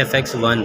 FX1،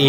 A